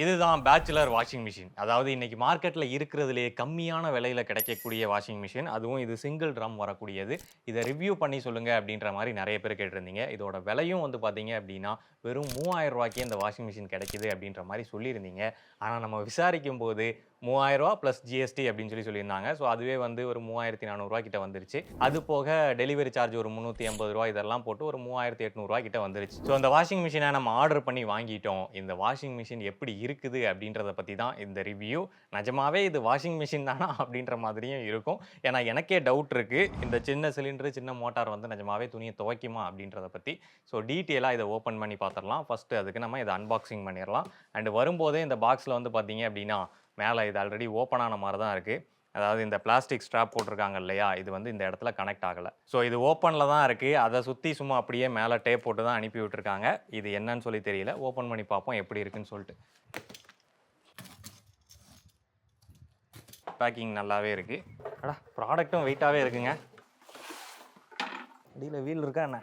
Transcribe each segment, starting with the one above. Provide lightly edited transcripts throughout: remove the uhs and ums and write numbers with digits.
இதுதான் bachelor washing machine. அதாவது இன்னைக்கு மார்க்கெட்ல இருக்கிறதுலயே கம்மியான விலையில கிடைக்கக்கூடிய வாஷிங் மிஷின். அதுவும் இது சிங்கிள் ட்ரம் வரக்கூடியது. இத ரிவ்யூ பண்ணி சொல்லுங்க அப்படின்ற மாரி நெறைய பேர் கேட்டிருந்தீங்க. இதோட விலையும் வந்து பார்த்தீங்க அப்படின்னா, வெறும் ரூ. 3000க்கே இந்த வாஷிங் மிஷின் கிடைக்குது அப்படின்ற மாரி சொல்லியிருந்தீங்க. ஆனா நம்ம விசாரிக்கும்போது ரூ. 3000 பிளஸ் ஜிஎஸ்டி அப்படின்னு சொல்லியிருந்தாங்க. ஸோ அதுவே வந்து ஒரு ரூ. 3400 கிட்ட வந்துருச்சு. அது போக டெலிவரி சார்ஜ் ஒரு ரூ. 380 இதெல்லாம் போட்டு ஒரு ரூ. 3800 கிட்ட வந்துருச்சு. ஸோ அந்த வாஷிங் மிஷின நம்ம ஆர்டர் பண்ணி வாங்கிட்டோம். இந்த வாஷிங் மிஷின் எப்படி இருக்குது அப்படின்றத பத்தி தான் இந்த ரிவ்யூ. நிஜமாவே இது வாஷிங் மிஷின் தானா அப்படின்ற மாதிரியும் இருக்கும். ஏன்னா எனக்கே டவுட் இருக்கு. இந்த சின்ன சிலிண்டர், சின்ன மோட்டார் வந்து நிஜமாவே துணிய துவைக்குமா அப்படின்றத பத்தி. ஸோ டீட்டெயிலா இத ஓப்பன் பண்ணி பார்த்துரலாம். ஃபர்ஸ்ட் அதுக்கு நம்ம இத அன்பாக்சிங் பண்ணிரலாம். அண்ட் வரும்போதே இந்த பாக்ஸ்ல வந்து பார்த்தீங்க அப்படின்னா, மேல இது ஆல்ரெடி ஓப்பன் ஆன மாரி தான் இருக்கு. அதாவது இந்த பிளாஸ்டிக் ஸ்ட்ராப் போட்டிருக்காங்க இல்லையா? இது வந்து இந்த இடத்துல கனெக்ட் ஆகல. ஸோ இது ஓப்பன்ல தான் இருக்கு. அத சுத்தி சும்மா அப்படியே மேல டேப் போட்டு தான் அனுப்பி விட்டுருக்காங்க. இது என்னன்னு சொல்லி தெரியல. ஓப்பன் பண்ணி பார்ப்போம் எப்படி இருக்குன்னு சொல்லிட்டு. பேக்கிங் நல்லாவே இருக்கு. அடா ப்ராடக்ட்டும் வெயிட்டாவே இருக்குங்க. அடியில வீல் இருக்கா என்ன?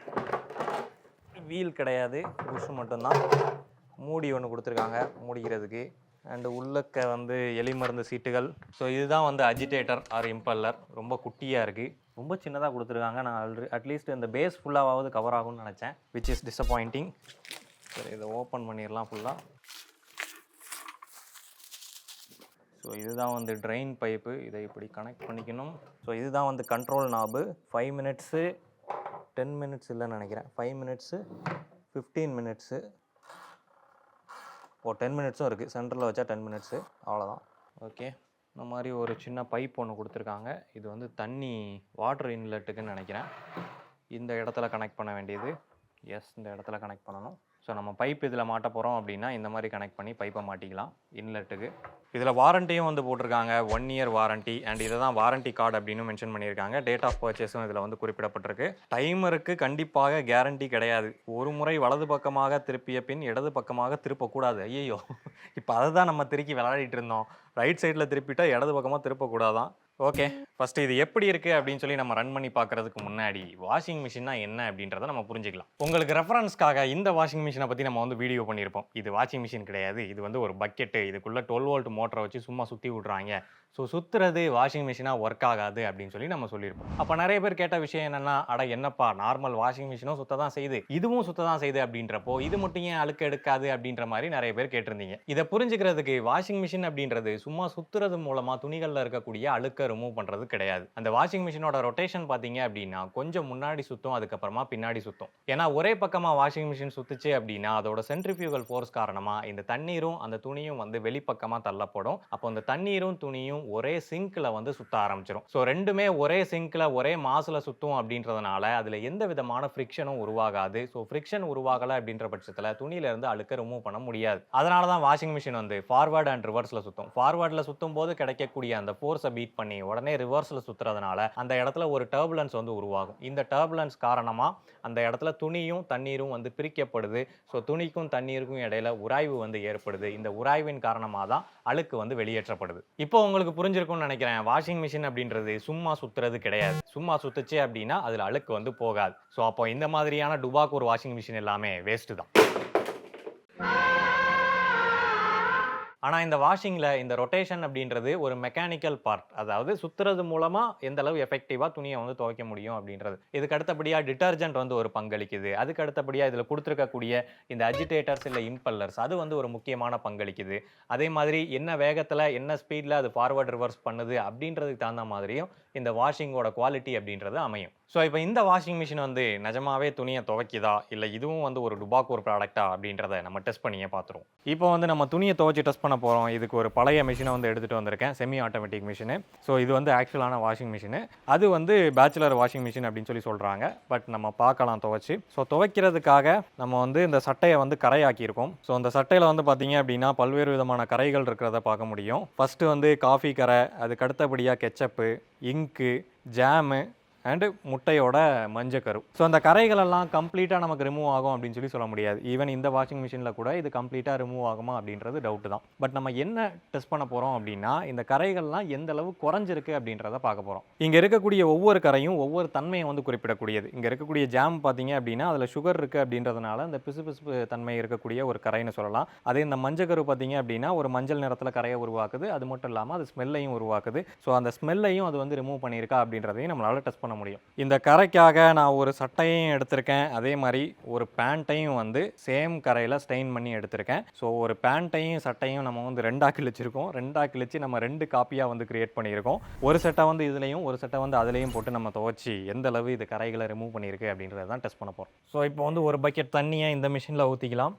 வீல் கிடையாது. புஷ் மட்டும்தான். மூடி ஒன்று கொடுத்துருக்காங்க மூடிக்கிறதுக்கு. அண்ட் உள்ளக்க வந்து எலி மருந்து சீட்டுகள். ஸோ இதுதான் வந்து அஜிடேட்டர் ஆர் இம்பல்லர். ரொம்ப குட்டியாக இருக்குது. ரொம்ப சின்னதாக கொடுத்துருக்காங்க. நான் அட்லீஸ்ட் இந்த பேஸ் ஃபுல்லாவது கவர் ஆகும்னு நினச்சேன். Which is disappointing. சரி இதை ஓப்பன் பண்ணிடலாம் ஃபுல்லாக. ஸோ இதுதான் வந்து ட்ரெயின் பைப்பு. இதை இப்படி கனெக்ட் பண்ணிக்கணும். ஸோ இதுதான் வந்து கண்ட்ரோல் நாபு. 5 மினிட்ஸு 10 மினிட்ஸ் இல்லைன்னு நினைக்கிறேன். 5 மினிட்ஸு 15 மினிட்ஸு. ஓ 10 மினிட்ஸும் இருக்குது. சென்டரில் வச்சா 10 மினிட்ஸு அவ்வளோதான். ஓகே இந்த மாதிரி ஒரு சின்ன பைப் ஒன்று கொடுத்துருக்காங்க. இது வந்து தண்ணி வாட்டர் இன்லெட்டுக்குன்னு நினைக்கிறேன். இந்த இடத்துல கனெக்ட் பண்ண வேண்டியது. எஸ் இந்த இடத்துல கனெக்ட் பண்ணணும். ஸோ நம்ம பைப் இதில் மாட்ட போகிறோம் அப்படின்னா இந்த மாதிரி கனெக்ட் பண்ணி பைப்பை மாட்டிக்கலாம் இன்லெட்டுக்கு. இதில் வாரண்டியும் வந்து போட்டிருக்காங்க. 1 இயர் வாரண்டி. அண்ட் இதை தான் வாரண்டி கார்டு அப்படின்னு மென்ஷன் பண்ணியிருக்காங்க. டேட் ஆஃப் பர்ச்சேஸும் இதில் வந்து குறிப்பிடப்பட்டிருக்கு. டைமருக்கு கண்டிப்பாக கேரண்டி கிடையாது. ஒரு முறை வலது பக்கமாக திருப்பிய பின் இடது பக்கமாக திருப்பக்கூடாது. ஐயோ இப்போ அதை தான் நம்ம திருப்பி விளையாடிட்டு இருந்தோம். ரைட் சைடில் திருப்பிட்டா இடது பக்கமாக திருப்பக்கூடாதான். ஓகே ஃபர்ஸ்ட் இது எப்படி இருக்குது அப்படின்னு சொல்லி நம்ம ரன் பண்ணி பார்க்கறதுக்கு முன்னாடி வாஷிங் மிஷின்னா என்ன அப்படின்றத நம்ம புரிஞ்சுக்கலாம். உங்களுக்கு ரெஃபரன்ஸ்க்காக இந்த வாஷிங் மிஷினை பற்றி நம்ம வந்து வீடியோ பண்ணியிருப்போம். இது வாஷிங் மிஷின் கிடையாது. இது வந்து ஒரு பக்கெட்டு. இதுக்குள்ளே 12 வோல்ட் மோட்டரை வச்சு சும்மா சுற்றி விட்றாங்க. ஸோ சுற்றுறது வாஷிங் மிஷினாக ஒர்க் ஆகாது அப்படின்னு சொல்லி நம்ம சொல்லியிருப்போம். அப்போ நிறைய பேர் கேட்ட விஷயம் என்னென்னா, அட என்னப்பா நார்மல் வாஷிங் மிஷினும் சுத்த தான் செய்யுது, இதுவும் சுத்த தான் செய்யுது அப்படின்றப்போ இது மட்டும் ஏன் அழுக்கு எடுக்காது அப்படின்ற மாதிரி நிறைய பேர் கேட்டிருந்தீங்க. இதை புரிஞ்சுக்கிறதுக்கு வாஷிங் மிஷின் அப்படின்றது சும்மா சுற்றுறது மூலமாக துணிகளில் இருக்கக்கூடிய அழுக்கை ரிமூவ் பண்ணுறது கிடையாது. அந்த வாஷிங் மிஷினோட ரொட்டேஷன் பார்த்தீங்க அப்படின்னா கொஞ்சம் முன்னாடி சுற்றும், அதுக்கப்புறமா பின்னாடி சுற்றும். ஏன்னா ஒரே பக்கமாக வாஷிங் மிஷின் சுத்துச்சு அப்படின்னா அதோட சென்ட்ரிஃபியூகல் ஃபோர்ஸ் காரணமாக இந்த தண்ணீரும் அந்த துணியும் வந்து வெளிப்பக்கமாக தள்ளப்படும். அப்போ அந்த தண்ணீரும் துணியும் ஒரே சிங்க்ல வந்து சுத்த ஆரம்பிச்சிடும். ஸோ ரெண்டுமே ஒரே சிங்க்ல ஒரே மாசுல சுத்தும் அப்படின்றதுனால அதுல எந்த விதமான ஃப்ரிக்ஷனும் உருவாகாது. ஸோ ஃப்ரிக்ஷன் உருவாகலை அப்படின்ற பட்சத்தில் துணியில இருந்து அழுக்க ரிமூவ் பண்ண முடியாது. அதனால தான் வாஷிங் மிஷின் வந்து ஃபார்வர்ட் அண்ட் ரிவர்ஸ்ல சுத்தும். ஃபார்வர்ட்ல சுத்தும் போது கிடைக்கக்கூடிய அந்த ஃபோர்ஸை பீட் பண்ணி உடனே ரிவர்ஸ்ல சுத்துறதுனால அந்த இடத்துல ஒரு டர்புலன்ஸ் வந்து உருவாகும். இந்த டர்புலன்ஸ் காரணமா அந்த இடத்துல துணியும் தண்ணீரும் வந்து பிரிக்கப்படுது. ஸோ துணிக்கும் தண்ணீருக்கும் இடையில உராய்வு வந்து ஏற்படுது. இந்த உராய்வின் காரணமாக தான் அழுக்கு வந்து வெளியேற்றப்படுது. இப்போ உங்களுக்கு புரிஞ்சிருக்கும்னு நினைக்கிறேன். வாஷிங் மிஷின் அப்படின்றது சும்மா சுத்துறது கிடையாது. சும்மா சுத்துச்சு அப்படின்னா அதுல அழுக்கு வந்து போகாது. ஸோ அப்போ இந்த மாதிரியான டுபாக் ஒரு வாஷிங் மிஷின் எல்லாமே வேஸ்ட் தான். ஆனால் இந்த வாஷிங்கில் இந்த ரொட்டேஷன் அப்படின்றது ஒரு மெக்கானிக்கல் பார்ட். அதாவது சுற்றுறது மூலமாக எந்த அளவு எஃபெக்டிவாக துணியை வந்து துவைக்க முடியும் அப்படின்றது. இதுக்கு அடுத்தபடியாக டிட்டர்ஜென்ட் வந்து ஒரு பங்களிக்குது. அதுக்கு அடுத்தபடியாக இதில் கொடுத்துருக்கக்கூடிய இந்த அஜிடேட்டர்ஸ் இல்லை இம்பல்லர்ஸ் அது வந்து ஒரு முக்கியமான பங்களிக்குது. அதே மாதிரி என்ன வேகத்தில் என்ன ஸ்பீடில் அது ஃபார்வர்ட் ரிவர்ஸ் பண்ணுது அப்படின்றதுக்கு தகுந்த மாதிரியும் இந்த வாஷிங்கோட குவாலிட்டி அப்படின்றது அமையும். ஸோ இப்போ இந்த வாஷிங் மிஷின் வந்து நிஜமாவே துணியை துவைக்குதா இல்லை இதுவும் வந்து ஒரு டுபாக் ஒரு ப்ராடக்டா அப்படின்றத நம்ம டெஸ்ட் பண்ணியே பார்த்துருவோம். இப்போ வந்து நம்ம துணியை துவைச்சி டெஸ்ட் பண்ண போகிறோம். இதுக்கு ஒரு பழைய மிஷினை வந்து எடுத்துகிட்டு வந்திருக்கேன். Semi automatic machine. ஸோ இது வந்து ஆக்சுவலான வாஷிங் மிஷினு. அது வந்து பேச்சுலர் வாஷிங் மிஷின் அப்படின்னு சொல்கிறாங்க. பட் நம்ம பார்க்கலாம் துவைச்சி. ஸோ துவைக்கிறதுக்காக நம்ம வந்து இந்த சட்டையை வந்து கரையாக்கியிருக்கோம். ஸோ அந்த சட்டையில் வந்து பார்த்தீங்க அப்படின்னா பல்வேறு விதமான கரைகள் இருக்கிறத பார்க்க முடியும். ஃபஸ்ட்டு வந்து காஃபி கரை, அதுக்கு அடுத்தபடியாக கெச்சப்பு, இங்கு, ஜாமு அண்டு முட்டையோட மஞ்சக்கரு. ஸோ அந்த கரைகளெல்லாம் கம்ப்ளீட்டாக நமக்கு ரிமூவ் ஆகும் அப்படின்னு சொல்ல முடியாது. ஈவன் இந்த வாஷிங் மிஷினில் கூட இது கம்ப்ளீட்டாக ரிமூவ் ஆகுமா அப்படின்றது டவுட்டு தான். பட் நம்ம என்ன டெஸ்ட் பண்ண போகிறோம் அப்படின்னா இந்த கரைகள்லாம் எந்த அளவு குறைஞ்சிருக்கு அப்படின்றத பார்க்க போகிறோம். இங்கே இருக்கக்கூடிய ஒவ்வொரு கரையும் ஒவ்வொரு தன்மையை வந்து குறிப்பிடக்கூடியது. இங்கே இருக்கக்கூடிய ஜாம் பார்த்தீங்க அப்படின்னா அதில் சுகர் இருக்குது அப்படின்றதுனால இந்த பிசுபிசுப்பு தன்மை இருக்கக்கூடிய ஒரு கரைன்னு சொல்லலாம். அதே இந்த மஞ்சக்கரு பார்த்தீங்க அப்படின்னா ஒரு மஞ்சள் நிறத்தில் கரையை உருவாக்குது. அது மட்டும் இல்லாமல் அது ஸ்மெல்லையும் உருவாக்குது. ஸோ அந்த ஸ்மெல்லையும் அது வந்து ரிமூவ் பண்ணியிருக்கா அப்படின்றதையும் நம்மளால் டெஸ்ட் பண்ண முடியும். இந்த கரைக்காக நான் ஒரு சட்டையும் எடுத்திருக்கேன். அதே மாதிரி ஒரு பேண்ட்டையும் வந்து சேம் கரையில் ஸ்டெயின் பண்ணி எடுத்திருக்கேன். ஸோ ஒரு பேண்ட்டையும் சட்டையும் நம்ம வந்து ரெண்டாக கிழிச்சிருக்கோம். ரெண்டாக கிழிச்சு நம்ம 2 காப்பியாக வந்து கிரியேட் பண்ணியிருக்கோம். ஒரு செட்டை வந்து இதுலேயும் ஒரு செட்டை வந்து அதுலேயும் போட்டு நம்ம துவச்சி எந்த அளவு இது கரைகளை ரிமூவ் பண்ணியிருக்கு அப்படின்றத தான் டெஸ்ட் பண்ண போகிறோம். ஸோ இப்போ வந்து ஒரு பக்கெட் தண்ணியை இந்த மிஷினில் ஊற்றிக்கலாம்.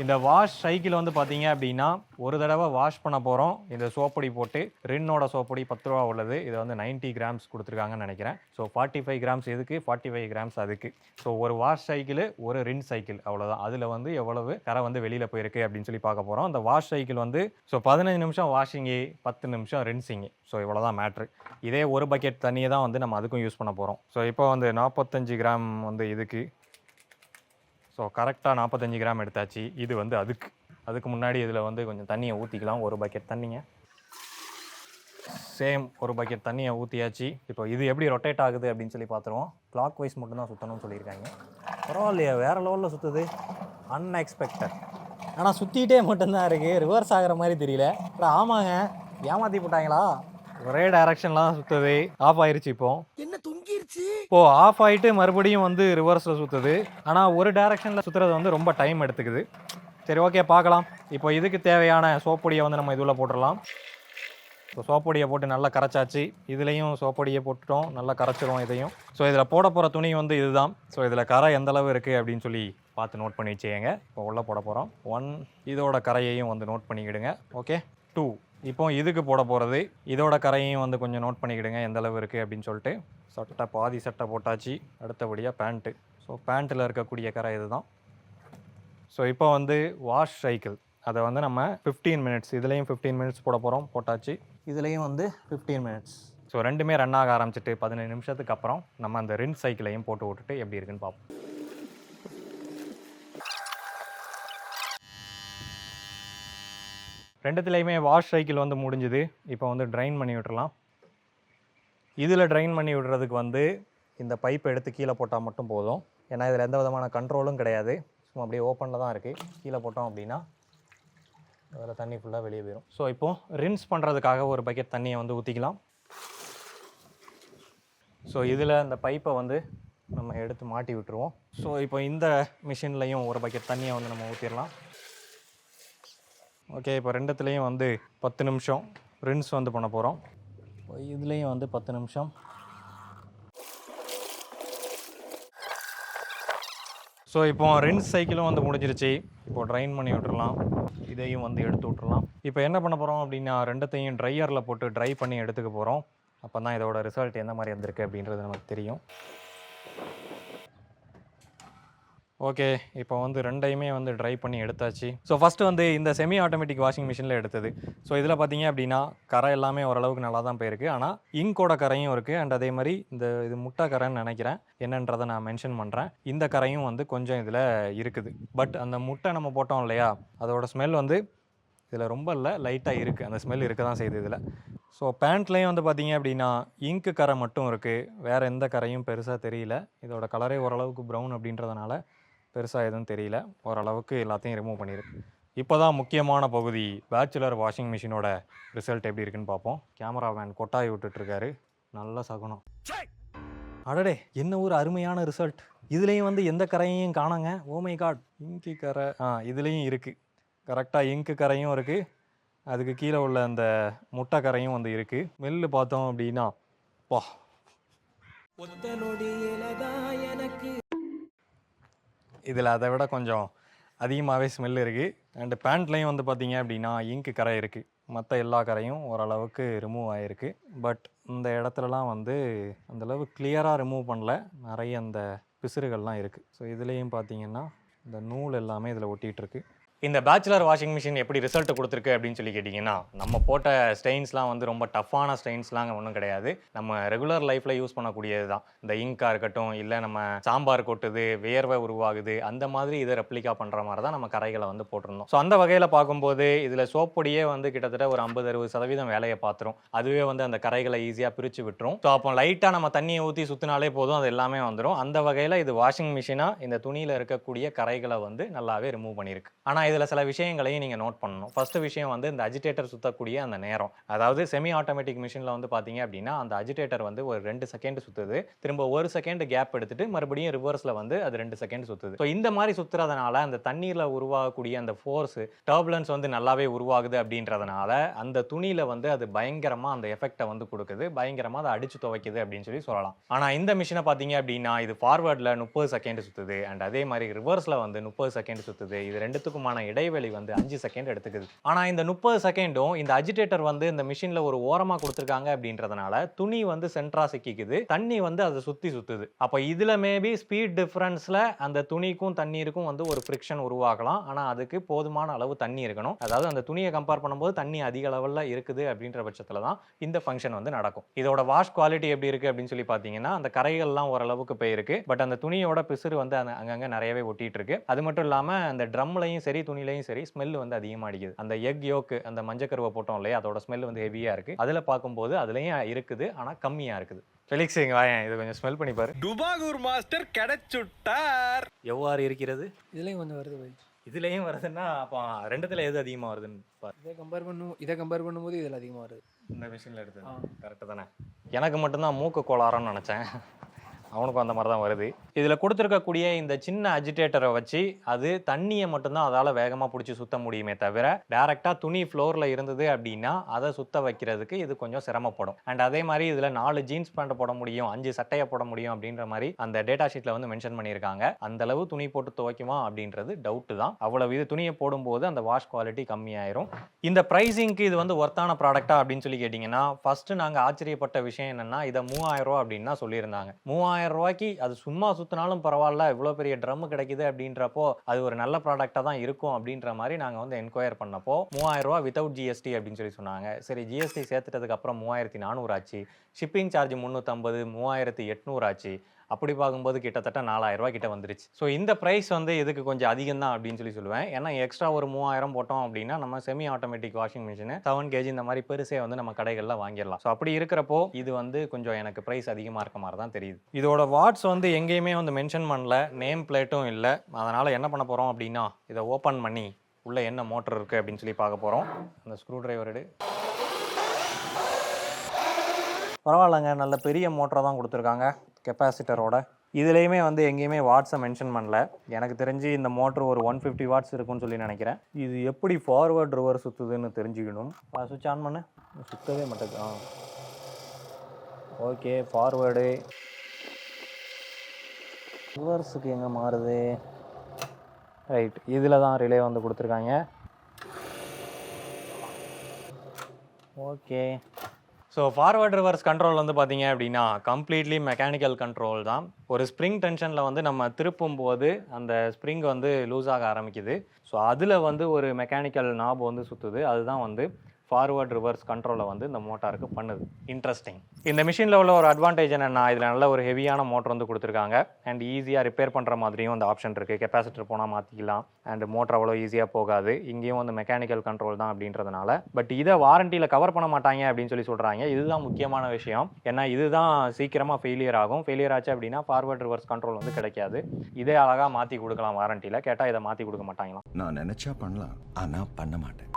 இந்த வாஷ் சைக்கிள் வந்து பார்த்தீங்க அப்படின்னா ஒரு தடவை வாஷ் பண்ண போகிறோம். இந்த சோப்பொடி போட்டு ரின்னோட சோப்பொடி 10 ரூபா உள்ளது. இது வந்து 90 கிராம்ஸ் கொடுத்துருக்காங்கன்னு நினைக்கிறேன். ஸோ 45 கிராம்ஸ் இதுக்கு, 45 கிராம்ஸ் அதுக்கு. ஸோ ஒரு வாஷ் சைக்கிள் ஒரு ரின் சைக்கிள் அவ்வளோதான். அதில் வந்து எவ்வளவு கரை வந்து வெளியில் போயிருக்கு அப்படின்னு சொல்லி பார்க்க போகிறோம். அந்த வாஷ் சைக்கிள் வந்து 15 நிமிஷம் வாஷிங்கு, 10 நிமிஷம் ரின்சிங்கு. ஸோ இவ்வளோதான் மேட்ரு. இதே ஒரு பக்கெட் தண்ணியை தான் வந்து நம்ம அதுக்கும் யூஸ் பண்ண போகிறோம். ஸோ இப்போ வந்து 45 கிராம் வந்து இதுக்கு. ஸோ கரெக்டாக 45 கிராம் எடுத்தாச்சு. இது வந்து அதுக்கு முன்னாடி இதில் வந்து கொஞ்சம் தண்ணியை ஊற்றிக்கலாம். ஒரு பக்கெட் தண்ணியை சேம் ஒரு பக்கெட் தண்ணியை ஊற்றியாச்சு. இப்போ இது எப்படி ரொட்டேட் ஆகுது அப்படின்னு சொல்லி பார்த்துருவோம். கிளாக் வைஸ் மட்டும்தான் சுற்றணும்னு சொல்லியிருக்காங்க. பரவாயில்லையா, வேறு லெவலில் சுற்றுது. அன்எக்ஸ்பெக்டட். ஆனால் சுற்றிட்டே மட்டும்தான் இருக்குது, ரிவர்ஸ் ஆகிற மாதிரி தெரியல. ஆமாங்க, ஏமாற்றி போட்டாங்களா? ஒரே டைரக்ஷன்ல தான் சுற்றுது. ஆஃப் ஆயிடுச்சு. இப்போ என்ன தொங்கிருச்சு. இப்போ ஆஃப் ஆகிட்டு மறுபடியும் வந்து ரிவர்ஸில் சுற்றுது. ஆனால் ஒரு டைரக்ஷனில் சுற்றுறது வந்து ரொம்ப டைம் எடுத்துக்குது. சரி, ஓகே, பார்க்கலாம். இப்போ இதுக்கு தேவையான சோப்பொடியை வந்து நம்ம இதில் போட்டுடலாம். ஸோ சோப்பொடியை போட்டு நல்லா கரைச்சாச்சு. இதுலேயும் சோப்பொடியை போட்டுட்டோம், நல்லா கரைச்சிரும் இதையும். ஸோ இதில் போட போகிற துணி வந்து இதுதான். ஸோ இதில் கரை எந்தளவு இருக்குது அப்படின்னு சொல்லி பார்த்து நோட் பண்ணி வச்சுக்கங்க. இப்போ உள்ளே போட போகிறோம். 1 இதோட கரையையும் வந்து நோட் பண்ணிக்கிடுங்க. ஓகே. 2 இப்போ இதுக்கு போட போகிறது. இதோட கரையையும் வந்து கொஞ்சம் நோட் பண்ணிக்கிடுங்க எந்த அளவு இருக்குது அப்படின்னு சொல்லிட்டு. சட்டை பாதி சட்டை போட்டாச்சு. அடுத்தபடியாக பேண்ட்டு. ஸோ பேண்ட்டில் இருக்கக்கூடிய கரை இது தான். ஸோ இப்போ வந்து வாஷ் சைக்கிள் அதை வந்து நம்ம 15 மினிட்ஸ், இதுலேயும் 15 மினிட்ஸ் போட போகிறோம். போட்டாச்சு. இதுலேயும் வந்து 15 மினிட்ஸ். ஸோ ரெண்டுமே ரன் ஆக ஆரம்பிச்சிட்டு 15 நிமிஷத்துக்கு அப்புறம் நம்ம அந்த ரின் சைக்கிளையும் போட்டு விட்டுட்டு எப்படி இருக்குன்னு பார்ப்போம். ரெண்டுத்துலேயுமே வாஷ் சைக்கிள் வந்து முடிஞ்சுது. இப்போ வந்து ட்ரைன் பண்ணி விட்டுறலாம். இதில் ட்ரைன் பண்ணி விடுறதுக்கு வந்து இந்த பைப்பை எடுத்து கீழே போட்டால் மட்டும் போதும். ஏன்னா இதில் எந்த விதமான கண்ட்ரோலும் கிடையாது. சும்மா அப்படியே ஓப்பனில் தான் இருக்குது. கீழே போட்டோம் அப்படின்னா அதில் தண்ணி ஃபுல்லாக வெளியே போயிடும். ஸோ இப்போது ரின்ஸ் பண்ணுறதுக்காக ஒரு பக்கெட் தண்ணியை வந்து ஊற்றிக்கலாம். ஸோ இதில் இந்த பைப்பை வந்து நம்ம எடுத்து மாட்டி விட்டுருவோம். ஸோ இப்போ இந்த மிஷின்லையும் ஒரு பக்கெட் தண்ணியை வந்து நம்ம ஊற்றிடலாம். ஓகே, இப்போ ரெண்டுத்துலேயும் வந்து 10 நிமிஷம் ரின்ஸ் வந்து பண்ண போகிறோம். இதுலேயும் வந்து 10 நிமிஷம். ஸோ இப்போ ரின்ஸ் சைக்கிளும் வந்து முடிஞ்சிருச்சு. இப்போ ட்ரைன் பண்ணி விட்டுறலாம். இதையும் வந்து எடுத்து விட்டுறலாம். இப்போ என்ன பண்ண போகிறோம் அப்படின்னா ரெண்டுத்தையும் ட்ரையரில் போட்டு ட்ரை பண்ணி எடுத்துக்க போகிறோம். அப்போ தான் இதோட ரிசல்ட் எந்த மாதிரி வந்திருக்கு அப்படின்றது நமக்கு தெரியும். ஓகே, இப்போ வந்து ரெண்டையுமே வந்து ட்ரை பண்ணி எடுத்தாச்சு. ஸோ ஃபஸ்ட்டு வந்து இந்த செமி ஆட்டோமேட்டிக் வாஷிங் மிஷினில் எடுத்தது. ஸோ இதில் பார்த்தீங்க அப்படின்னா கரை எல்லாமே ஓரளவுக்கு நல்லா தான் போயிருக்கு. ஆனால் இங்கோட கரையும் இருக்குது. அண்ட் அதே மாதிரி இது முட்டை கரைன்னு நினைக்கிறேன், என்னன்றதை நான் மென்ஷன் பண்ணுறேன். இந்த கரையும் வந்து கொஞ்சம் இதில் இருக்குது. பட் அந்த முட்டை நம்ம போட்டோம் இல்லையா, அதோட ஸ்மெல் வந்து இதில் ரொம்ப இல்லை, லைட்டாக இருக்குது. அந்த ஸ்மெல் இருக்க தான் செய்யுது இதில். ஸோ பேண்ட்லேயும் வந்து பார்த்தீங்க அப்படின்னா இங்கு கரை மட்டும் இருக்குது. வேறு எந்த கரையும் பெருசாக தெரியல. இதோட கலரே ஓரளவுக்கு ப்ரௌன் அப்படின்றதுனால பெருசாக எதுவும் தெரியல. ஓரளவுக்கு எல்லாத்தையும் ரிமூவ் பண்ணியிருக்கு. இப்போ தான் முக்கியமான பகுதி, பேச்சுலர் வாஷிங் மிஷினோட ரிசல்ட் எப்படி இருக்குன்னு பார்ப்போம். கேமராமேன் கொட்டாய் விட்டுட்ருக்காரு. நல்ல சகுனம். அடடே, என்ன ஒரு அருமையான ரிசல்ட். இதுலேயும் வந்து எந்த கரையையும் காணாங்க. ஓ மை காட், இங்கு கரை இதுலேயும் இருக்குது. கரெக்டாக இங்கு கரையும் இருக்குது. அதுக்கு கீழே உள்ள அந்த முட்டை கரையும் வந்து இருக்குது. மெல்லு பார்த்தோம் அப்படின்னா பா, இதில் அதை விட கொஞ்சம் அதிகமாகவே ஸ்மெல் இருக்குது. அண்டு பேண்ட்லேயும் வந்து பார்த்தீங்க அப்படின்னா இங்கு கரை இருக்குது. மற்ற எல்லா கரையும் ஓரளவுக்கு ரிமூவ் ஆகிருக்கு. பட் இந்த இடத்துலலாம் வந்து அந்தளவு கிளியராக ரிமூவ் பண்ணல. நிறைய அந்த பிசுறுகள்லாம் இருக்குது. ஸோ இதுலேயும் பார்த்தீங்கன்னா இந்த நூல் எல்லாமே இதில் ஒட்டிகிட்ருக்கு. இந்த பேச்சுலர் வாஷிங் மிஷின் எப்படி ரிசல்ட் கொடுத்துருக்கு அப்படின்னு சொல்லி கேட்டிங்கன்னா, நம்ம போட்ட ஸ்டெயின்ஸ்லாம் வந்து ரொம்ப டஃப்பான ஸ்டெயின்ஸ்லாம் ஒன்றும் கிடையாது. நம்ம ரெகுலர் லைஃப்பில் யூஸ் பண்ணக்கூடியது தான். இந்த இங்காக இருக்கட்டும், இல்லை நம்ம சாம்பார் கொட்டுது, வேர்வை உருவாகுது, அந்த மாதிரி இதை ரெப்ளிகா பண்ணுற மாதிரி தான் நம்ம கரைகளை வந்து போட்டிருந்தோம். ஸோ அந்த வகையில் பார்க்கும்போது இதில் சோப் பொடியே வந்து கிட்டத்தட்ட ஒரு 50-60% வேலையை பார்த்துரும். அதுவே வந்து அந்த கரைகளை ஈஸியாக பிரித்து விட்டுரும். ஸோ அப்போ லைட்டாக நம்ம தண்ணியை ஊற்றி சுற்றினாலே போதும், அது எல்லாமே வந்துடும். அந்த வகையில் இது வாஷிங் மிஷினாக இந்த துணியில் இருக்கக்கூடிய கரைகளை வந்து நல்லாவே ரிமூவ் பண்ணியிருக்கு. ஆனால் இதில் சில விஷயங்களையும் நீங்கள் நோட் பண்ணணும். ஃபர்ஸ்ட் விஷயம் வந்து இந்த அஜிடேட்டர் சுற்றக்கூடிய அந்த நேரம். அதாவது செமி ஆட்டோமேட்டிக் மிஷினில் வந்து பார்த்தீங்க அப்படின்னா அந்த அஜிடேட்டர் வந்து ஒரு 2 செகண்ட் சுற்றுது, திரும்ப 1 செகண்ட் கேப் எடுத்துட்டு மறுபடியும் ரிவர்ஸில் வந்து அது 2 செகண்ட் சுற்றுது. ஸோ இந்த மாதிரி சுற்றுறதுனால அந்த தண்ணீரில் உருவாகக்கூடிய அந்த ஃபோர்ஸ் டர்புலன்ஸ் வந்து நல்லாவே உருவாகுது. அப்படின்றதுனால அந்த துணியில் வந்து அது பயங்கரமாக அந்த எஃபெக்டை வந்து கொடுக்குது, பயங்கரமாக அதை அடிச்சு துவைக்குது அப்படின்னு சொல்லலாம். ஆனால் இந்த மிஷினை பார்த்தீங்க அப்படின்னா இது ஃபார்வர்டில் 30 செகண்ட் சுற்றுது அண்ட் அதே மாதிரி ரிவர்ஸில் வந்து 30 செகண்ட் சுற்றுது. இது ரெண்டுத்துக்குமான இடைவெளி வந்து 5 செகண்ட் எடுத்துக்குது. ஆனா இந்த 30 செகண்டும் இந்த அஜிடேட்டர் வந்து இந்த மிஷின்ல ஒரு ஓரமா கொடுத்திருக்காங்க அப்படின்றதுனால துணி வந்து சென்ட்ரா சிக்கிக்குது, தண்ணி வந்து அதை சுத்துது. அப்ப இதுல மேபி ஸ்பீட் டிஃபரன்ஸ்ல அந்த துணிக்கும் தண்ணீருக்கும் வந்து ஒரு ஃபிரிக்ஷன் உருவாகலாம். ஆனா அதுக்கு போதுமான அளவு தண்ணி இருக்கணும். அதாவது அந்த துணியை கம்பேர் பண்ணும்போது தண்ணி அதிக லெவல்ல இருக்குது அப்படின்ற பட்சத்துல தான் இந்த ஃபங்க்ஷன் வந்து நடக்கும். இதோட வாஷ் குவாலிட்டி எப்படி இருக்கு அப்படின்னு சொல்லி பாத்தீங்கன்னா அந்த கரைகள்லாம் ஓரளவுக்கு போயிருக்கு. பட் அந்த துணியோட பிசுறு வந்து அங்கங்க நிறையவே ஒட்டிட்டு இருக்கு. அது மட்டும் இல்லாம அந்த ட்ரம்லையும் சரி துணிலையும் சரி ஸ்மெல் வந்து அதிகமாக அடிக்குது. அந்த எக் யோக்கு அந்த மஞ்சக்கருவை போட்டோம் இல்லையா, அதோட ஸ்மெல் வந்து ஹெவியா இருக்கு. அதில் பார்க்கும்போது அதுலயும் இருக்குது, ஆனால் கம்மியா இருக்குது. ஃபெலிக்ஸ் இங்க வாயேன், இது கொஞ்சம் ஸ்மெல் பண்ணி பாரு. டுபாகூர் மாஸ்டர் கிடைச்சுட்டார். எவ்வாறு இருக்கிறது? இதுலயும் கொஞ்சம் வருது பாய். இதுலயும் வருதுன்னா அப்போ ரெண்டுத்துல எது அதிகமாக வருதுன்னு பாரு. இதை கம்பேர் பண்ணும்போது இதில் அதிகமாக வருது. இந்த மிஷினில் எடுத்து கரெக்டு தானே? எனக்கு மட்டும்தான் மூக்கு கோளாறுன்னு நினச்சேன், அவனுக்கும் அந்த மாதிரி தான் வருது. இதில் கொடுத்துருக்கக்கூடிய இந்த சின்ன அஜிடேட்டரை வச்சு அது தண்ணியை மட்டும்தான் அதால் வேகமாக பிடிச்சி சுத்த முடியுமே தவிர டேரெக்டாக துணி ஃப்ளோரில் இருந்தது அப்படின்னா அதை சுத்த வைக்கிறதுக்கு இது கொஞ்சம் சிரமப்படும். அண்ட் அதே மாதிரி இதில் 4 ஜீன்ஸ் பேண்ட் போட முடியும், 5 சட்டையை போட முடியும் அப்படின்ற மாதிரி அந்த டேட்டா ஷீட்டில் வந்து மென்ஷன் பண்ணியிருக்காங்க. அந்த அளவு துணி போட்டு துவைக்குமா அப்படின்றது டவுட்டு தான். அவ்வளவு இது துணியை போடும்போது அந்த வாஷ் குவாலிட்டி கம்மியாயிரும். இந்த ப்ரைஸிங்க்கு இது வந்து ஒர்த்தான ப்ராடக்டா அப்படின்னு சொல்லி கேட்டிங்கன்னா ஃபர்ஸ்ட் நாங்கள் ஆச்சரியப்பட்ட விஷயம் என்னன்னா இதை 3000 ரூபா அப்படின்னு தான் சொல்லியிருந்தாங்க. 3000 ரூபாய்க்கு அது சும்மா சுத்தினாலும் பரவாயில்ல, இவ்வளோ பெரிய ட்ரம் கிடைக்குது அப்படின்றப்போ அது ஒரு நல்ல ப்ராடக்டாக தான் இருக்கும் அப்படின்ற மாதிரி நாங்கள் வந்து என்கொயர் பண்ணப்போ 3000 ரூபா வித்தவுட் ஜிஎஸ்டி அப்படின்னு சொன்னாங்க. சரி, ஜிஎஸ்டி சேர்த்துட்டதுக்கு அப்புறம் 3400 ஆச்சு, ஷிப்பிங் சார்ஜ் 350, 3800 ஆச்சு. அப்படி பார்க்கும்போது கிட்டத்தட்ட 4000 ரூபா கிட்ட வந்துருச்சு. ஸோ இந்த ப்ரைஸ் வந்து இதுக்கு கொஞ்சம் அதிகம் தான் அப்படின்னு சொல்லுவேன். ஏன்னா எக்ஸ்ட்ரா ஒரு 3000 போட்டோம் அப்படின்னா நம்ம semi automatic washing machine 7 kg இந்த மாதிரி பெருசே வந்து நம்ம கடைகளில் வாங்கிடலாம். ஸோ அப்படி இருக்கிறப்போ இது வந்து கொஞ்சம் எனக்கு ப்ரைஸ் அதிகமாக இருக்க மாதிரி தான் தெரியுது. இதோட வாட்ஸ் வந்து எங்கேயுமே வந்து மென்ஷன் பண்ணல, நேம் பிளேட்டும் இல்லை. அதனால் என்ன பண்ண போகிறோம் அப்படின்னா இதை ஓப்பன் பண்ணி உள்ளே என்ன மோட்டர் இருக்குது அப்படின்னு சொல்லி பார்க்க போகிறோம். அந்த ஸ்க்ரூ டிரைவர் எடு. பரவாயில்லைங்க, நல்ல பெரிய மோட்டரை தான் கொடுத்துருக்காங்க கெப்பாசிட்டரோட. இதுலேயுமே வந்து எங்கேயுமே வாட்ஸை மென்ஷன் பண்ணல. எனக்கு தெரிஞ்சு இந்த மோட்ரு ஒரு 150 வாட்ஸ் இருக்குன்னு சொல்லி நினைக்கிறேன். இது எப்படி ஃபார்வர்ட் ரிவர்ஸ் சுற்றுதுன்னு தெரிஞ்சுக்கணும். சுவிட்ச் ஆன் பண்ணு, சுற்றவே மாட்டேங்குது. Okay, forward. ரிவர்ஸுக்கு எங்கே மாறுது? ரைட், இதில் தான் ரிலே வந்து கொடுத்துருக்காங்க. Okay, so forward reverse control வந்து பார்த்தீங்க அப்படின்னா கம்ப்ளீட்லி மெக்கானிக்கல் கண்ட்ரோல் தான். ஒரு ஸ்ப்ரிங் டென்ஷனில் வந்து நம்ம திருப்பும் போது அந்த ஸ்ப்ரிங் வந்து லூஸ் ஆக ஆரம்பிக்குது. ஸோ அதில் வந்து ஒரு மெக்கானிக்கல் நாப் வந்து சுற்றுது. அதுதான் வந்து ஃபார்வர்ட் ரிவர்ஸ் கண்ட்ரோலை வந்து இந்த மோட்டாருக்கு பண்ணுது. இன்ட்ரெஸ்டிங். இந்த மிஷினில் உள்ள ஒரு அட்வான்டேஜ் என்னென்னா இதில் நல்ல ஒரு ஹெவியான மோட்டர் வந்து கொடுத்துருக்காங்க. அண்ட் ஈஸியாக ரிப்பேர் பண்ணுற மாதிரியும் அந்த ஆப்ஷன் இருக்குது. கெப்பாசிட்டர் போனால் மாற்றிக்கலாம். அண்ட் மோட்டர் அவ்வளோ ஈஸியாக போகாது. இங்கேயும் வந்து மெக்கானிக்கல் கண்ட்ரோல் தான் அப்படின்றதுனால. பட் இதை வாரண்டியில் கவர் பண்ண மாட்டாங்க அப்படின்னு சொல்கிறாங்க. இதுதான் முக்கியமான விஷயம். ஏன்னா இதுதான் சீக்கிரமாக ஃபெயிலியர் ஆகும். ஃபெயிலியர் ஆச்சு அப்படின்னா ஃபார்வர்ட் ரிவர்ஸ் கண்ட்ரோல் வந்து கிடைக்காது. இதே அழகாக மாற்றி கொடுக்கலாம் வாரண்டியில். கேட்டால் இதை மாற்றி கொடுக்க மாட்டாங்களாம். நான் நினச்சா பண்ணலாம், ஆனால் பண்ண மாட்டேன்.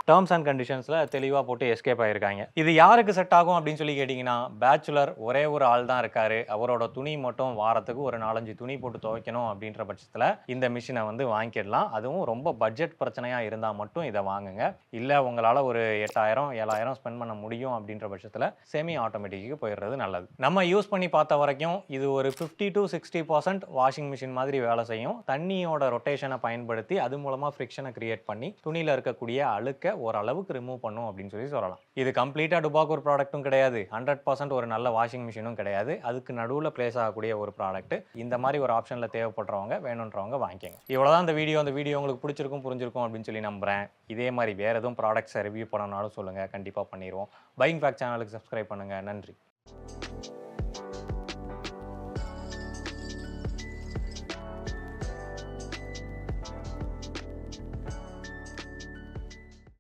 டேர்ம்ஸ் அண்ட் கண்டிஷன்ஸில் தெளிவாக போட்டு எஸ்கேப் ஆகிருக்காங்க. இது யாருக்கு செட் ஆகும் அப்படின்னு சொல்லி கேட்டிங்கன்னா பேச்சுலர் ஒரே ஒரு ஆள் தான் இருக்காரு, அவரோட துணி மட்டும் வாரத்துக்கு ஒரு 4-5 துணி போட்டு துவைக்கணும் அப்படின்ற பட்சத்தில் இந்த மிஷினை வந்து வாங்கிடலாம். அதுவும் ரொம்ப பட்ஜெட் பிரச்சனையாக இருந்தால் மட்டும் இதை வாங்குங்க. இல்லை உங்களால் ஒரு 8000-7000 ஸ்பெண்ட் பண்ண முடியும் அப்படின்ற பட்சத்தில் செமி ஆட்டோமேட்டிக்கு போயிடுறது நல்லது. நம்ம யூஸ் பண்ணி பார்த்த வரைக்கும் இது ஒரு 50 to 60% வாஷிங் மிஷின் மாதிரி வேலை செய்யும். தண்ணியோட ரொட்டேஷனை பயன்படுத்தி அது மூலமாக ஃப்ரிக்ஷனை கிரியேட் பண்ணி துணியில் இருக்கக்கூடிய அழுக்க ஓரளவுக்கு ரிமூவ் பண்ணும் அப்படின்னு சொல்லலாம். இது கம்ப்ளீட்டாக டுபாக்கூர் ப்ராடக்ட்டும் கிடையாது, 100% ஒரு நல்ல வாஷிங் மிஷினும் கிடையாது. அதுக்கு நடுவில் பிளேஸ் ஆகக்கூடிய ஒரு ப்ராடக்ட். இந்த மாதிரி ஒரு ஆப்ஷனில் தேவைப்படுறவங்க வேணுன்றவங்க வாங்கிக்கோங்க. இவ்வளோதான் இந்த வீடியோ உங்களுக்கு பிடிச்சிருக்கும் புரிஞ்சிருக்கும் அப்படின்னு சொல்லி நம்புகிறேன். இதே மாதிரி வேறு எதுவும் ப்ராடக்ட்ஸை ரிவ்யூ பண்ணனாலும் சொல்லுங்கள், கண்டிப்பாக பண்ணிடுவோம். பையிங் ஃபேக்ட் சேனலுக்கு சப்ஸ்கிரைப் பண்ணுங்கள். நன்றி.